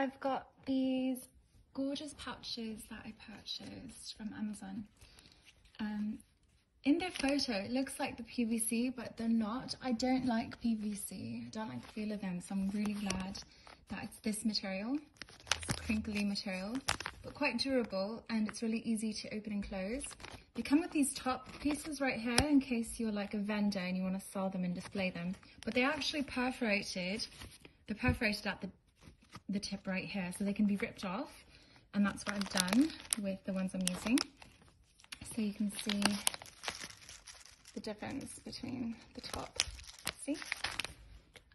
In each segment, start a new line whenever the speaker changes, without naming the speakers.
I've got these gorgeous pouches that I purchased from Amazon. In their photo, it looks like the PVC, but they're not. I don't like PVC. I don't like the feel of them, so I'm really glad that it's this material. It's a crinkly material, but quite durable, and it's really easy to open and close. They come with these top pieces right here in case you're like a vendor and you want to sell them and display them. But they're actually perforated. They're perforated at the tip right here, so they can be ripped off. And that's what I've done with the ones I'm using. So you can see the difference between the top, see?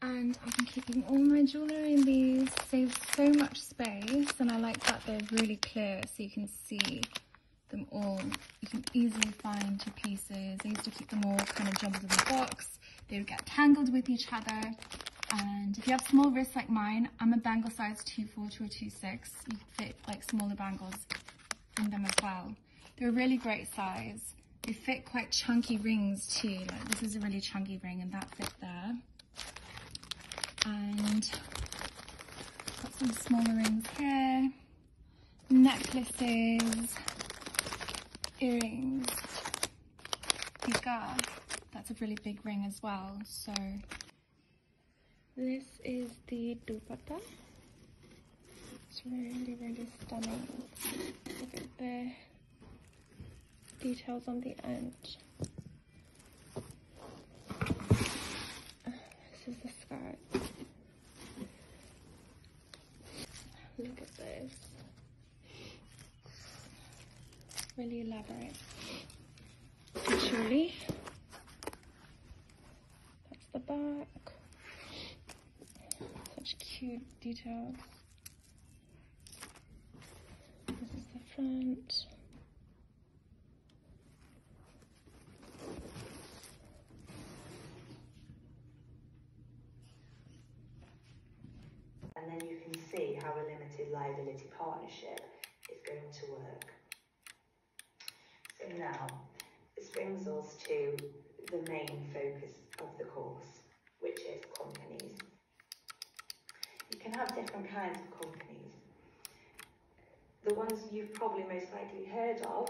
And I can keep all my jewellery in these, saves so much space, and I like that they're really clear so you can see them all. You can easily find your pieces. I used to keep them all kind of jumbled in the box. They would get tangled with each other. And if you have small wrists like mine, I'm a bangle size 2.4 to a 2.6. You can fit like smaller bangles in them as well. They're a really great size. They fit quite chunky rings too. Like this is a really chunky ring and that fit there. And got some smaller rings here. Necklaces, earrings. That's a really big ring as well. So this is the dupatta. It's really, really stunning. Look at the details on the end. This is the skirt. Look at this. Really elaborate. Jewellery. That's the back. Such cute details. This is the front.
And then you can see how a limited liability partnership is going to work. So now, this brings us to the main focus of the course, which is companies. You can have different kinds of companies. The ones you've probably most likely heard of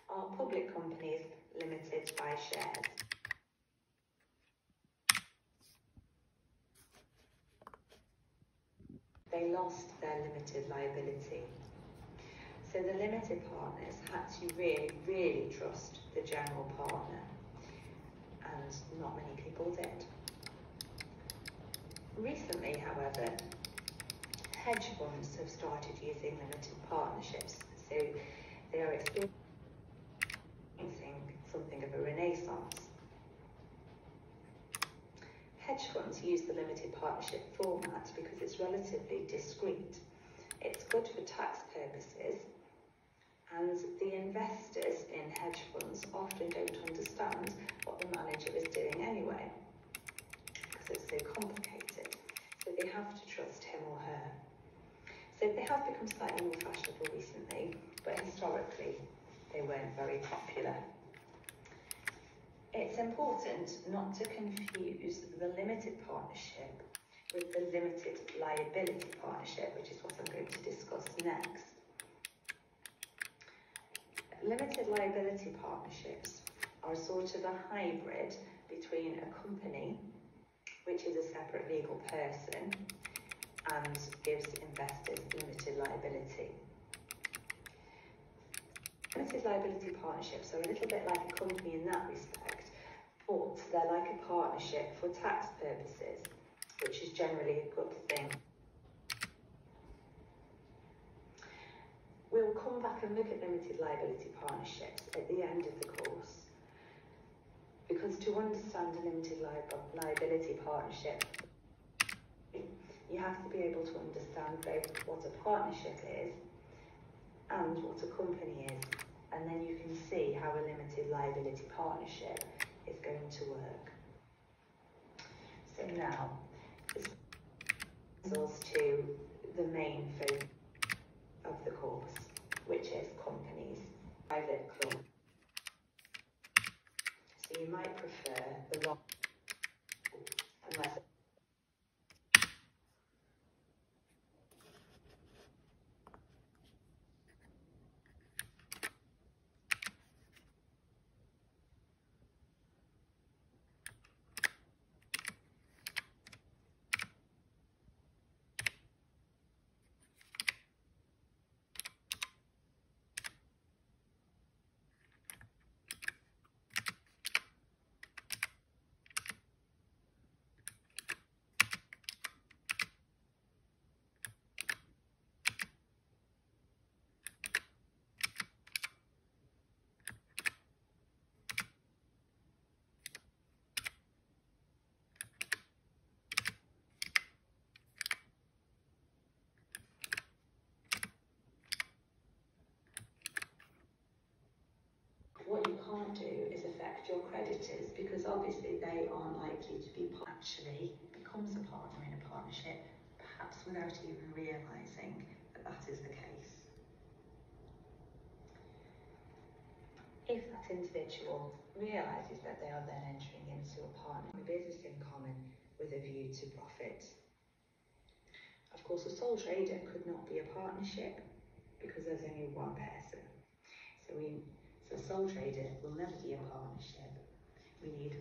are public companies limited by shares. They lost their limited liability. So the limited partners had to really, really trust the general partner, and not many people did. Recently, however, hedge funds have started using limited partnerships, so they are experiencing something of a renaissance. Hedge funds use the limited partnership format because it's relatively discreet. It's good for tax purposes, and the investors in hedge funds often don't understand what the manager is doing anyway, because it's so complicated. So they have to trust him or her. So they have become slightly more fashionable recently, but historically they weren't very popular. It's important not to confuse the limited partnership with the limited liability partnership, which is what I'm going to discuss next. Limited liability partnerships are sort of a hybrid between a company, which is a separate legal person, and gives investors limited liability. Limited liability partnerships are a little bit like a company in that respect, but they're like a partnership for tax purposes, which is generally a good thing. We'll come back and look at limited liability partnerships at the end of the course, because to understand a limited liability partnership, you have to be able to understand both what a partnership is and what a company is, and then you can see how a limited liability partnership is going to work. So now, this brings us to the main focus of the course, which is companies, private club. So you might prefer the wrong, unless because obviously they are likely to be actually becomes a partner in a partnership, perhaps without even realising that that is the case. If that individual realises that they are then entering into a partner, a business in common with a view to profit. Of course, a sole trader could not be a partnership because there's only one person. So a sole trader will never be a partnership. We need